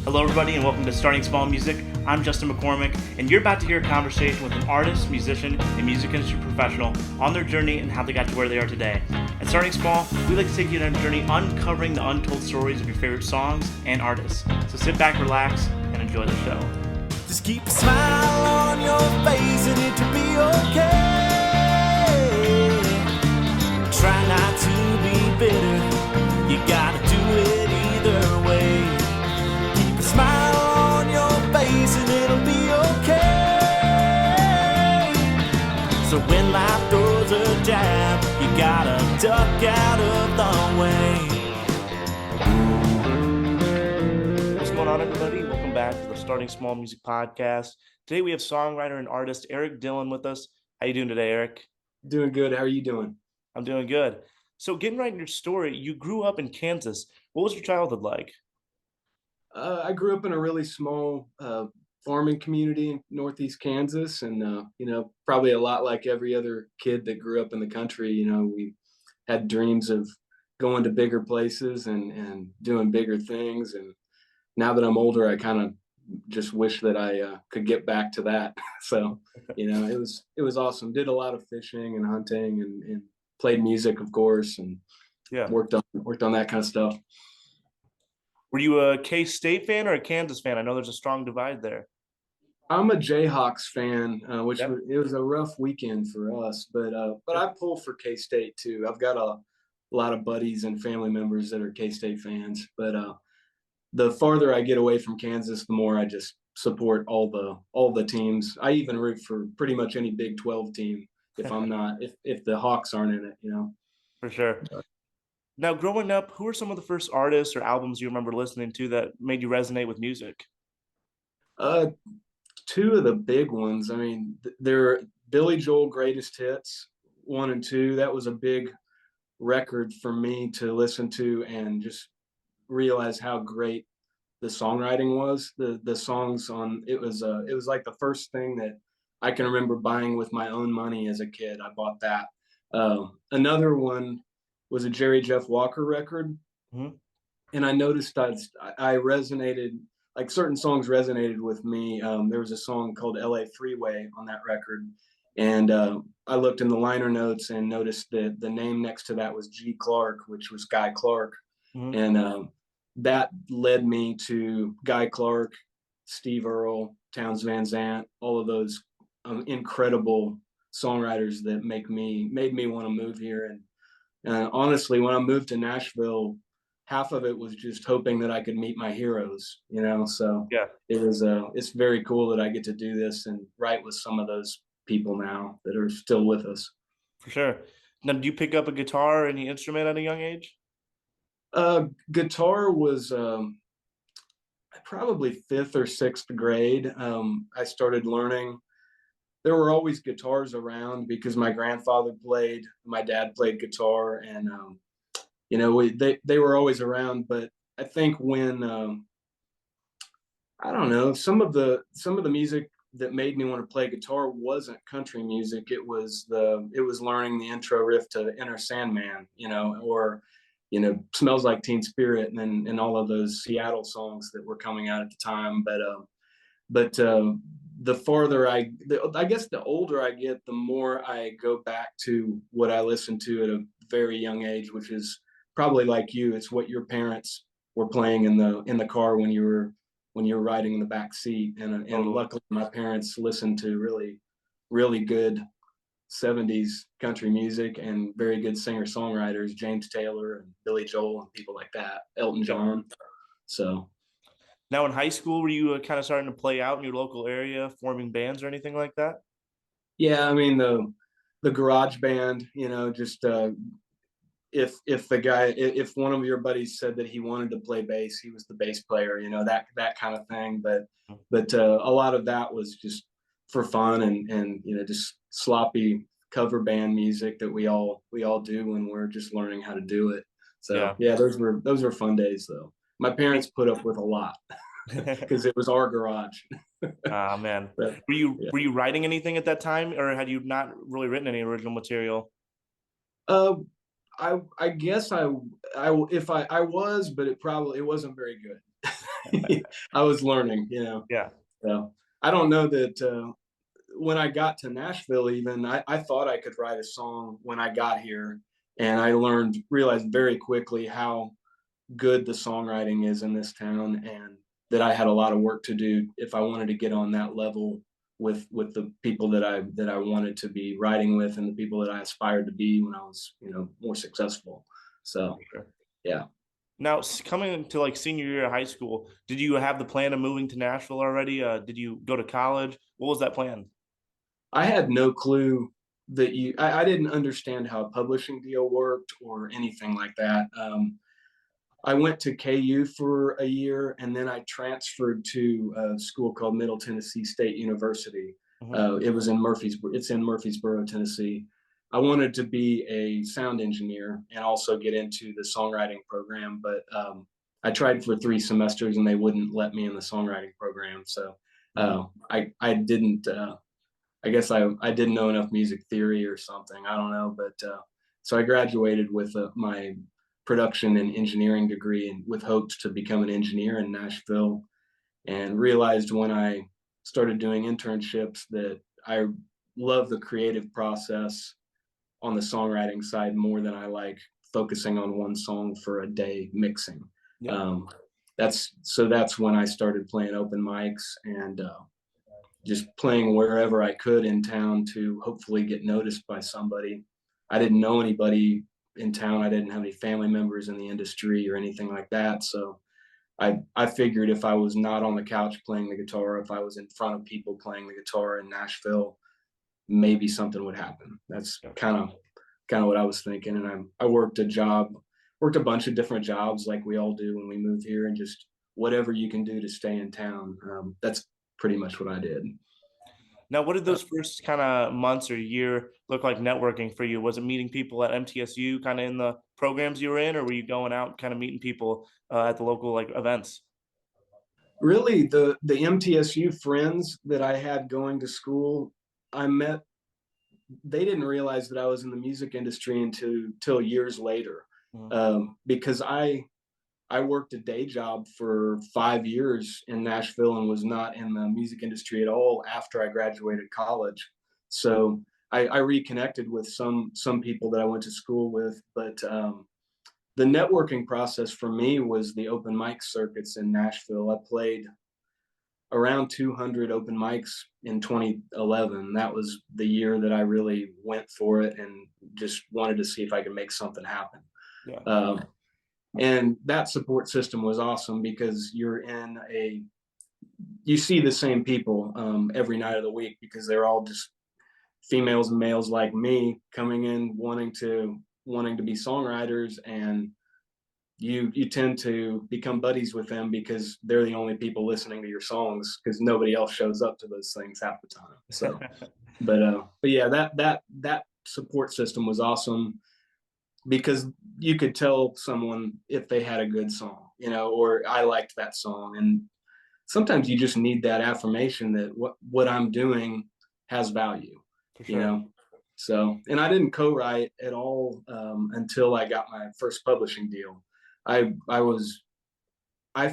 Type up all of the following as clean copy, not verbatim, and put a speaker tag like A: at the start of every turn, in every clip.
A: Hello, everybody, and welcome to Starting Small Music. I'm Justin McCormick, and you're about to hear a conversation with an artist, musician, and music industry professional on their journey and how they got to where they are today. At Starting Small, we like to take you on a journey uncovering the untold stories of your favorite songs and artists. So sit back, relax, and enjoy the show.
B: Just keep a smile on your face and it'll be okay. Try not to be bitter, you gotta do it either way. Keep a smile on your face and it'll be okay. So when life throws a jab, you gotta duck out of the way.
A: What's going on, everybody? Welcome back to the Starting Small Music Podcast. Today we have songwriter and artist Erik Dylan with us. How you doing today, Erik?
C: Doing good. How are you doing?
A: I'm doing good. So getting right in your story, you grew up in Kansas. What was your childhood like?
C: I grew up in a really small farming community in Northeast Kansas, and probably a lot like every other kid that grew up in the country. We had dreams of going to bigger places and doing bigger things. And now that I'm older, I kind of just wish that I could get back to that. So, it was awesome. Did a lot of fishing and hunting and played music, of course, and worked on that kind of stuff.
A: Were you a K-State fan or a Kansas fan? I know there's a strong divide there.
C: I'm a Jayhawks fan, it was a rough weekend for us, but I pull for K-State too. I've got a lot of buddies and family members that are K-State fans, but the farther I get away from Kansas, the more I just support all the teams. I even root for pretty much any Big 12 team if the Hawks aren't in it.
A: For sure. Now, growing up, who are some of the first artists or albums you remember listening to that made you resonate with music?
C: Two of the big ones. I mean, they're Billy Joel Greatest Hits 1 and 2. That was a big record for me to listen to and just realize how great the songwriting was. The songs on it was like the first thing that I can remember buying with my own money as a kid. I bought that. Another one was a Jerry Jeff Walker record.
A: Mm-hmm.
C: And I noticed I resonated, like certain songs resonated with me. There was a song called LA Freeway on that record. And I looked in the liner notes and noticed that the name next to that was G. Clark, which was Guy Clark. Mm-hmm. And that led me to Guy Clark, Steve Earle, Townes Van Zandt, all of those incredible songwriters that made me want to move here. And honestly, when I moved to Nashville, half of it was just hoping that I could meet my heroes, so it's very cool that I get to do this and write with some of those people now that are still with us.
A: For sure. Now, did you pick up a guitar or any instrument at a young age?
C: Guitar was probably 5th or 6th grade. I started learning. There were always guitars around because my grandfather played, my dad played guitar, and they were always around. But I think when I don't know, some of the music that made me want to play guitar wasn't country music. It was learning the intro riff to Enter Sandman, or Smells Like Teen Spirit, and all of those Seattle songs that were coming out at the time. But the farther I guess the older I get, the more I go back to what I listened to at a very young age, which is probably like you. It's what your parents were playing in the car when you were riding in the back seat. And luckily my parents listened to really, really good 70s country music and very good singer-songwriters, James Taylor and Billy Joel and people like that, Elton John. So
A: now, in high school, were you kind of starting to play out in your local area, forming bands or anything like that?
C: Yeah, I mean the garage band, just if one of your buddies said that he wanted to play bass, he was the bass player, that kind of thing. But a lot of that was just for fun and just sloppy cover band music that we all do when we're just learning how to do it. So yeah, those were fun days though. My parents put up with a lot because it was our garage.
A: Ah, man. But, were you writing anything at that time, or had you not really written any original material?
C: I guess I was, but it wasn't very good. I was learning,
A: Yeah.
C: so I don't know that, when I got to Nashville even, I thought I could write a song when I got here, and I realized very quickly how good the songwriting is in this town, and that I had a lot of work to do if I wanted to get on that level with the people that I wanted to be writing with, and the people that I aspired to be when I was, more successful. So,
A: Sure.
C: yeah.
A: Now, coming to like senior year of high school, did you have the plan of moving to Nashville already? Did you go to college? What was that plan?
C: I had no clue that I didn't understand how a publishing deal worked or anything like that. I went to KU for a year, and then I transferred to a school called Middle Tennessee State University.
A: Hmm.
C: It's in Murfreesboro, Tennessee. I wanted to be a sound engineer and also get into the songwriting program, but I tried for 3 semesters and they wouldn't let me in the songwriting program. So I didn't. I guess I didn't know enough music theory or something. I don't know, but so I graduated with my production and engineering degree, and with hopes to become an engineer in Nashville, and realized when I started doing internships that I love the creative process on the songwriting side more than I like focusing on one song for a day mixing.
A: Yeah.
C: Um, that's when I started playing open mics and just playing wherever I could in town to hopefully get noticed by somebody. I didn't know anybody in town. I didn't have any family members in the industry or anything like that. So I figured if I was not on the couch playing the guitar, if I was in front of people playing the guitar in Nashville, maybe something would happen. That's
A: Yeah.
C: kind of what I was thinking. And I worked a bunch of different jobs like we all do when we move here, and just whatever you can do to stay in town. That's pretty much what I did.
A: Now, what did those first kind of months or year look like networking for you? Was it meeting people at MTSU kind of in the programs you were in, or were you going out kind of meeting people at the local like events?
C: Really, the MTSU friends that I had going to school, I met. They didn't realize that I was in the music industry until years later,
A: Mhm.
C: because I worked a day job for 5 years in Nashville and was not in the music industry at all after I graduated college. So I reconnected with some people that I went to school with, but the networking process for me was the open mic circuits in Nashville. I played around 200 open mics in 2011. That was the year that I really went for it and just wanted to see if I could make something happen.
A: Yeah.
C: And that support system was awesome because you see the same people every night of the week, because they're all just females and males like me coming in wanting to be songwriters, and you tend to become buddies with them because they're the only people listening to your songs, because nobody else shows up to those things half the time. So, but yeah, that support system was awesome, because you could tell someone if they had a good song, or I liked that song. And sometimes you just need that affirmation that what I'm doing has value,
A: For
C: you
A: sure.
C: know. So, and I didn't co-write at all until I got my first publishing deal. I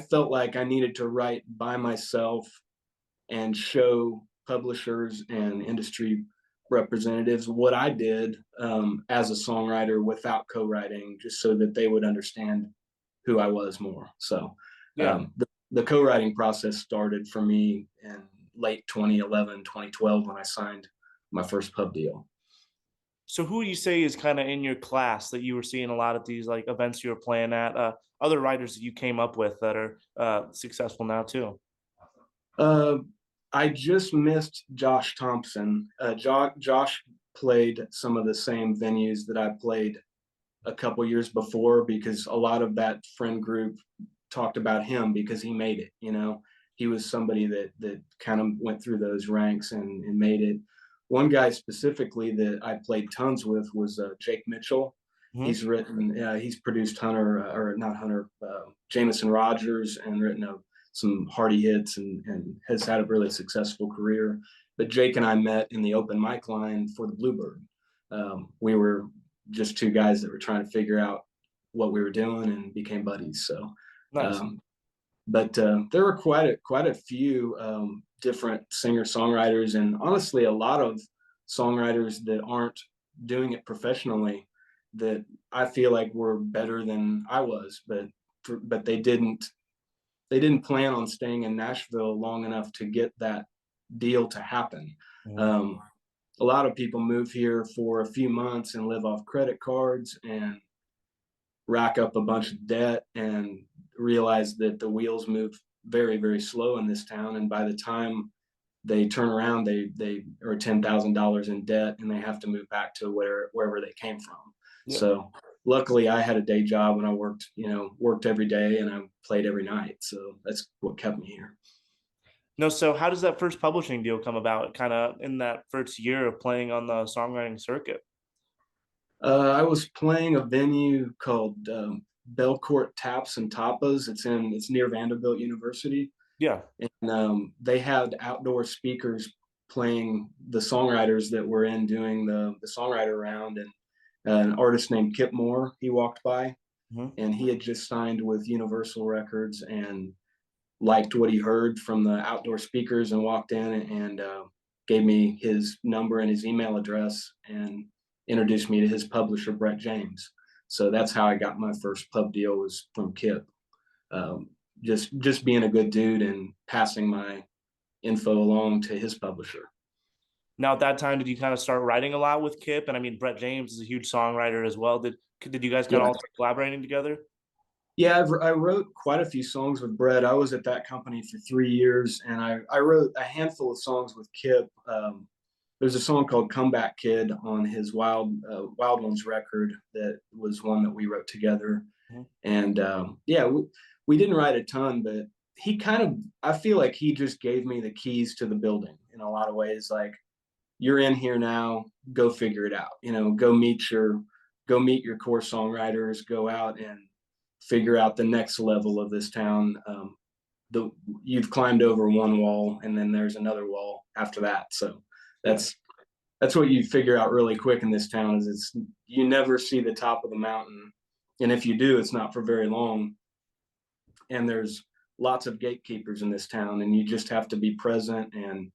C: felt like I needed to write by myself and show publishers and industry representatives what I did as a songwriter without co-writing, just so that they would understand who I was more. So
A: Yeah.
C: the co-writing process started for me in late 2011, 2012, when I signed my first pub deal.
A: So who would you say is kind of in your class that you were seeing a lot of these like events you were playing at? Other writers that you came up with that are successful now too.
C: Uh, I just missed Josh Thompson. Josh played some of the same venues that I played a couple years before, because a lot of that friend group talked about him because he made it. He was somebody that kind of went through those ranks and made it. One guy specifically that I played tons with was Jake Mitchell.
A: Hmm.
C: He's produced Hunter, or not Hunter, Jameson Rogers, and written some hearty hits, and has had a really successful career. But Jake and I met in the open mic line for the Bluebird. We were just two guys that were trying to figure out what we were doing and became buddies. So
A: Nice.
C: um, But there were quite a few different singer songwriters, and honestly, a lot of songwriters that aren't doing it professionally that I feel like were better than I was, but they didn't plan on staying in Nashville long enough to get that deal to happen.
A: Mhm.
C: Um, a lot of people move here for a few months and live off credit cards and rack up a bunch of debt and realize that the wheels move very, very slow in this town. And by the time they turn around, they are $10,000 in debt and they have to move back to wherever they came from.
A: Yeah.
C: So luckily I had a day job and I worked every day and I played every night. So that's what kept me here.
A: No, so how does that first publishing deal come about, kind of in that first year of playing on the songwriting circuit?
C: I was playing a venue called Belcourt Taps and Tapas. It's near Vanderbilt University,
A: Yeah.
C: and they had outdoor speakers playing the songwriters that were in doing the songwriter round. And an artist named Kip Moore, he walked by,
A: Mhm.
C: and he had just signed with Universal Records and liked what he heard from the outdoor speakers and walked in and gave me his number and his email address and introduced me to his publisher, Brett James. So that's how I got my first pub deal, was from Kip. Um, just being a good dude and passing my info along to his publisher.
A: Now, at that time, did you kind of start writing a lot with Kip? And I mean, Brett James is a huge songwriter as well. Did you guys kind of
C: Yeah,
A: all start collaborating together?
C: yeah, I wrote quite a few songs with Brett. I was at that company for 3 years, and I wrote a handful of songs with Kip. There's a song called "Comeback Kid" on his Wild Ones record that was one that we wrote together.
A: Mhm.
C: And yeah, we didn't write a ton, but I feel like he just gave me the keys to the building in a lot of ways. Like, you're in here now, go figure it out. Go meet your core songwriters, go out and figure out the next level of this town. The You've climbed over one wall, and then there's another wall after that. So
A: Yeah.
C: that's what you figure out really quick in this town, is you never see the top of the mountain, and if you do, it's not for very long. And there's lots of gatekeepers in this town, and you just have to be present. And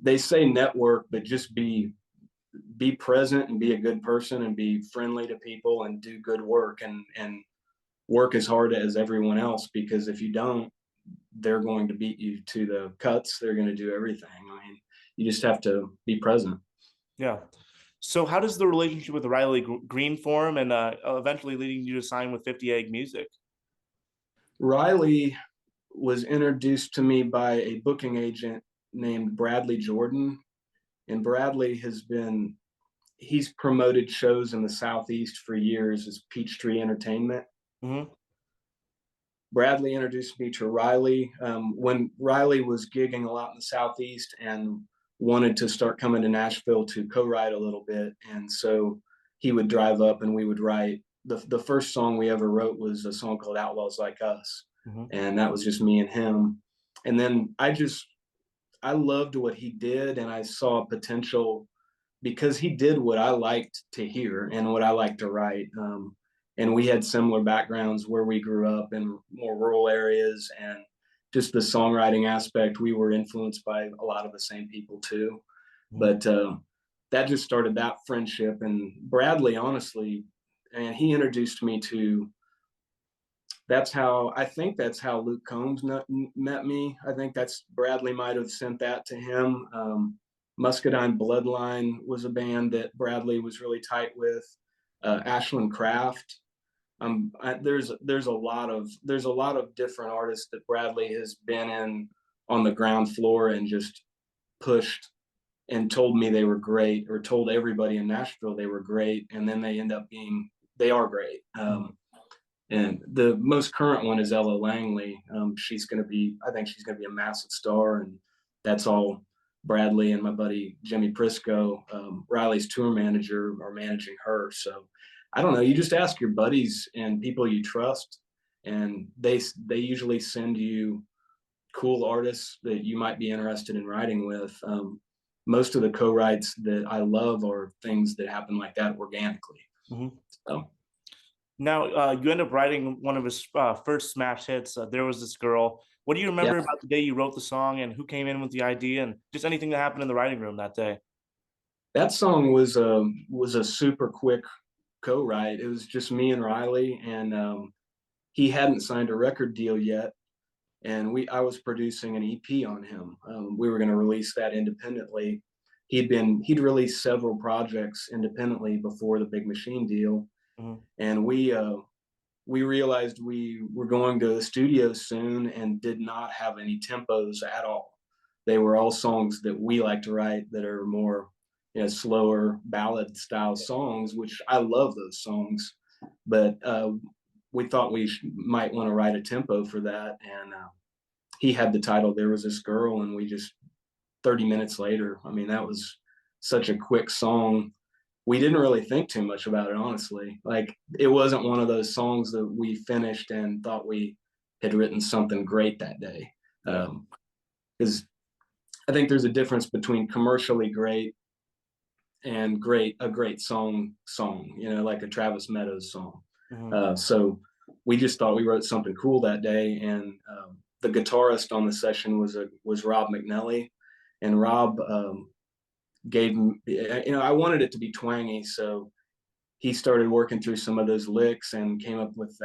C: they say network, but just be present and be a good person and be friendly to people and do good work and work as hard as everyone else, because if you don't, they're going to beat you to the cuts. They're going to do everything. I mean, you just have to be present.
A: Yeah. So how does the relationship with Riley Green form, and eventually leading you to sign with 50 Egg Music?
C: Riley was introduced to me by a booking agent named Bradley Jordan. And he's promoted shows in the Southeast for years as Peachtree Entertainment.
A: Hmm.
C: Bradley introduced me to Riley when Riley was gigging a lot in the Southeast and wanted to start coming to Nashville to co-write a little bit. And so he would drive up and we would write. The first song we ever wrote was a song called Outlaws Like Us.
A: Hmm.
C: And that was just me and him. And then I loved what he did, and I saw potential because he did what I liked to hear and what I liked to write. And we had similar backgrounds where we grew up in more rural areas, and just the songwriting aspect, we were influenced by a lot of the same people too.
A: Hmm.
C: But that just started that friendship. And Bradley, honestly, and he introduced me to, I think that's how Luke Combs met me. I think Bradley might have sent that to him. Muscadine Bloodline was a band that Bradley was really tight with. Ashland Craft. There's a lot of different artists that Bradley has been in on the ground floor and just pushed and told me they were great, or told everybody in Nashville they were great, and then they are great. And the most current one is Ella Langley. I think she's going to be a massive star, and that's all Bradley and my buddy Jimmy Prisco, Riley's tour manager, are managing her. So I don't know. You just ask your buddies and people you trust, and they usually send you cool artists that you might be interested in writing with. Most of the co-writes that I love are things that happen like that organically.
A: Hmm.
C: So.
A: Now, you end up writing one of his first smash hits, There Was This Girl. What do you
C: Yeah,
A: remember about the day you wrote the song and who came in with the idea and just anything that happened in the writing room that day?
C: that song was a super quick co-write. It was just me and Riley, and he hadn't signed a record deal yet, and I was producing an EP on him. We were going to release that independently. He'd released several projects independently before the Big Machine deal,
A: Mhm.
C: and we realized we were going to the studio soon and did not have any tempos at all. They were all songs that we like to write that are more, slower ballad style songs, which I love those songs. But we thought might want to write a tempo for that. And he had the title, There Was This Girl. And we just, 30 minutes later, I mean, that was such a quick song. We didn't really think too much about it, honestly. Like, it wasn't one of those songs that we finished and thought we had written something great that day.
A: Yeah.
C: Because I think there's a difference between commercially great and a great song, like a Travis Meadows song.
A: Mhm.
C: So we just thought we wrote something cool that day. And the guitarist on the session was Rob McNelly. And Rob gave me, I wanted it to be twangy, so he started working through some of those licks and came up with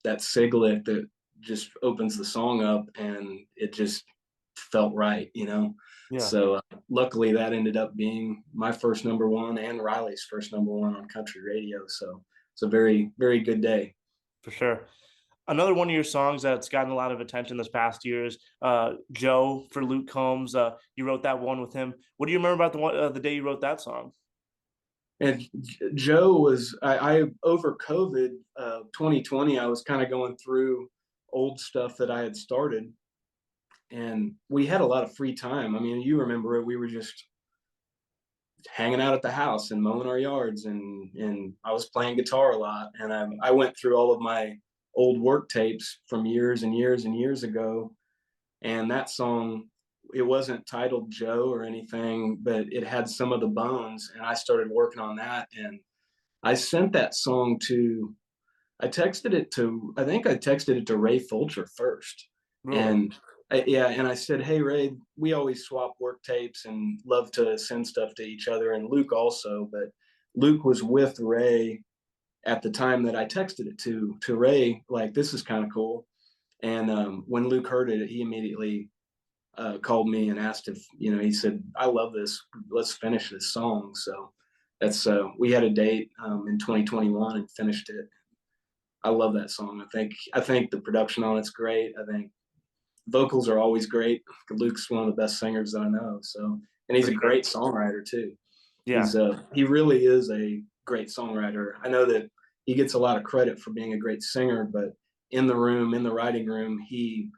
C: that sig lick that just opens the song up, and it just felt right.
A: Yeah,
C: So luckily that ended up being my first number one and Riley's first number one on country radio. So it's a very, very good day.
A: for sure. Another one of your songs that's gotten a lot of attention this past year is Joe for Luke Combs. You wrote that one with him. What do you remember about the day you wrote that song?
C: And Joe was, I over COVID 2020, I was kind of going through old stuff that I had started, and we had a lot of free time. I mean, you remember it. We were just hanging out at the house and mowing our yards, and I was playing guitar a lot. And I went through all of my old work tapes from years and years and years ago. And that song, it wasn't titled Joe or anything, but it had some of the bones. And I started working on that. And I sent that song to, I think I texted it to Ray Fulcher first.
A: Really?
C: And yeah, and I said, hey, Ray, we always swap work tapes and love to send stuff to each other. And Luke also, but Luke was with Ray at the time that I texted it to Ray, like, this is kind of cool. And when Luke heard it, he immediately called me and asked if, he said, I love this. Let's finish this song. So that's, we had a date in 2021 and finished it. I love that song. I think the production on it's great. I think vocals are always great. Luke's one of the best singers that I know. So, and he's
A: For
C: a
A: sure.
C: great songwriter too.
A: Yeah,
C: He really is a great songwriter. I know that he gets a lot of credit for being a great singer, but in the writing room, he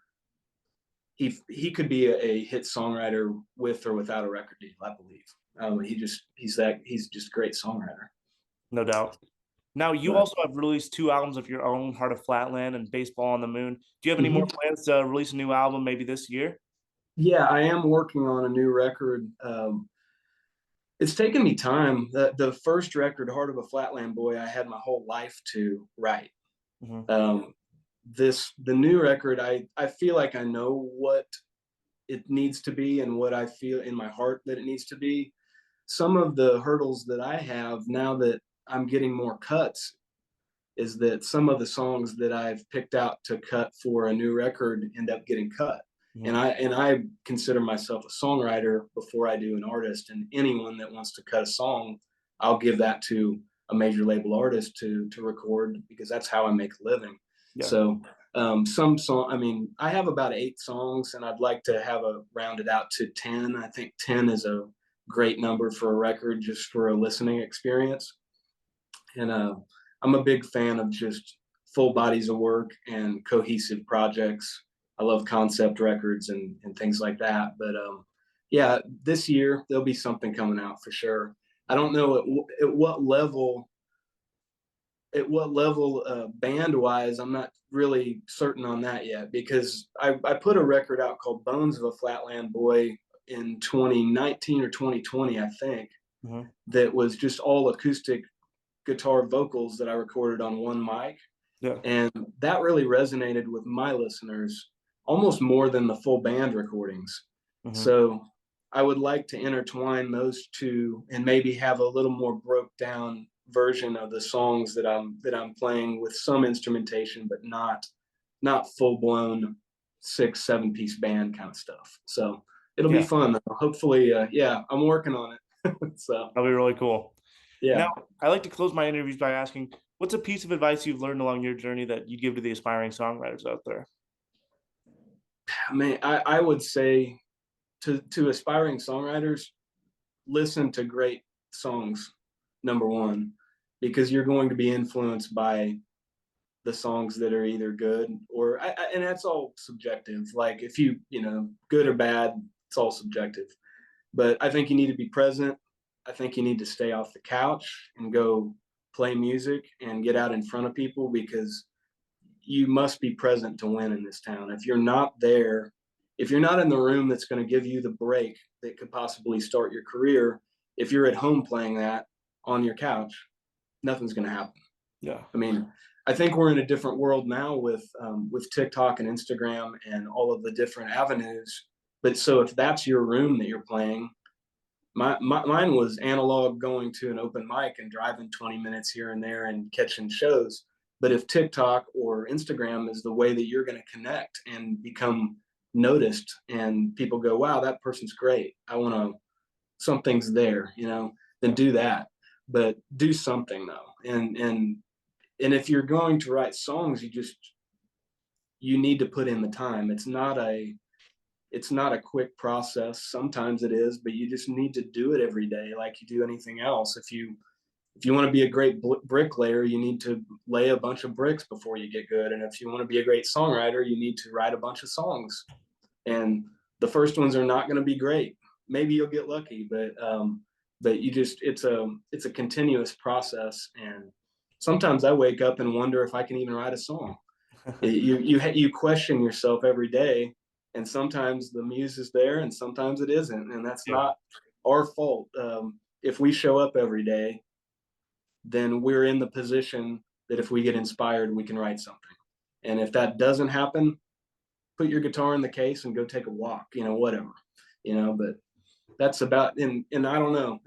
C: could be a hit songwriter with or without a record deal, I believe. He's just a great songwriter.
A: no doubt. Now, you
C: But
A: also have released two albums of your own, Heart of Flatland and Baseball on the Moon. Do you have any more
C: mhm.
A: plans to release a new album maybe this year?
C: Yeah, I am working on a new record. It's taken me time. The first record, Heart of a Flatland Boy, I had my whole life to write.
A: Hmm.
C: Um, the new record, I feel like I know what it needs to be and what I feel in my heart that it needs to be. Some of the hurdles that I have now that I'm getting more cuts is that some of the songs that I've picked out to cut for a new record end up getting cut. And
A: Hmm.
C: I consider myself a songwriter before I do an artist. And anyone that wants to cut a song, I'll give that to a major label artist to record, because that's how I make a living.
A: Yeah,
C: So some song, I mean, I have about 8 songs, and I'd like to have a rounded out to 10. I think 10 is a great number for a record, just for a listening experience. And I'm a big fan of just full bodies of work and cohesive projects. I love concept records and things like that. But yeah, this year there'll be something coming out for sure. I don't know at what level, band wise, I'm not really certain on that yet, because I put a record out called Bones of a Flatland Boy in 2019 or 2020, I think,
A: hmm,
C: that was just all acoustic guitar vocals that I recorded on one mic.
A: Yeah.
C: And that really resonated with my listeners almost more than the full band recordings.
A: Mm-hmm.
C: So I would like to intertwine those two and maybe have a little more broke down version of the songs that I'm playing with some instrumentation, but not full blown 6-7 piece band kind of stuff. So it'll be fun though. Hopefully, I'm working on it. So
A: that'll be really cool.
C: Yeah.
A: Now, I like to close my interviews by asking, what's a piece of advice you've learned along your journey that you'd give to the aspiring songwriters out there?
C: Man, I would say to aspiring songwriters, listen to great songs, number one, because you're going to be influenced by the songs that are either good or, and that's all subjective. Like if good or bad, it's all subjective. But I think you need to be present. I think you need to stay off the couch and go play music and get out in front of people, because you must be present to win in this town. If you're not there, if you're not in the room that's going to give you the break that could possibly start your career, if you're at home playing that on your couch, nothing's going to happen.
A: Yeah.
C: I mean, I think we're in a different world now with TikTok and Instagram and all of the different avenues. But so if that's your room that you're playing, mine was analog, going to an open mic and driving 20 minutes here and there and catching shows. But if TikTok or Instagram is the way that you're going to connect and become noticed, and people go, wow, that person's great, I want to, something's there, then do that. But do something though. And if you're going to write songs, you need to put in the time. It's not a quick process. Sometimes it is, but you just need to do it every day like you do anything else. If you want to be a great bricklayer, you need to lay a bunch of bricks before you get good. And if you want to be a great songwriter, you need to write a bunch of songs. And the first ones are not going to be great. Maybe you'll get lucky, but it's a continuous process. And sometimes I wake up and wonder if I can even write a song. You question yourself every day. And sometimes the muse is there and sometimes it isn't. And that's not our fault. If we show up every day, then we're in the position that if we get inspired, we can write something. And if that doesn't happen, put your guitar in the case and go take a walk, whatever, but that's about, and I don't know,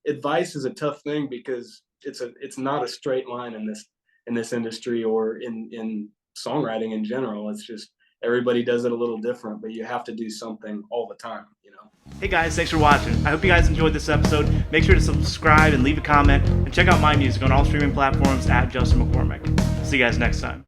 C: advice is a tough thing because it's not a straight line in this industry or in songwriting in general. It's just, everybody does it a little different, but you have to do something all the time,
A: Hey guys, thanks for watching. I hope you guys enjoyed this episode. Make sure to subscribe and leave a comment, and check out my music on all streaming platforms at Justin McCormick. See you guys next time.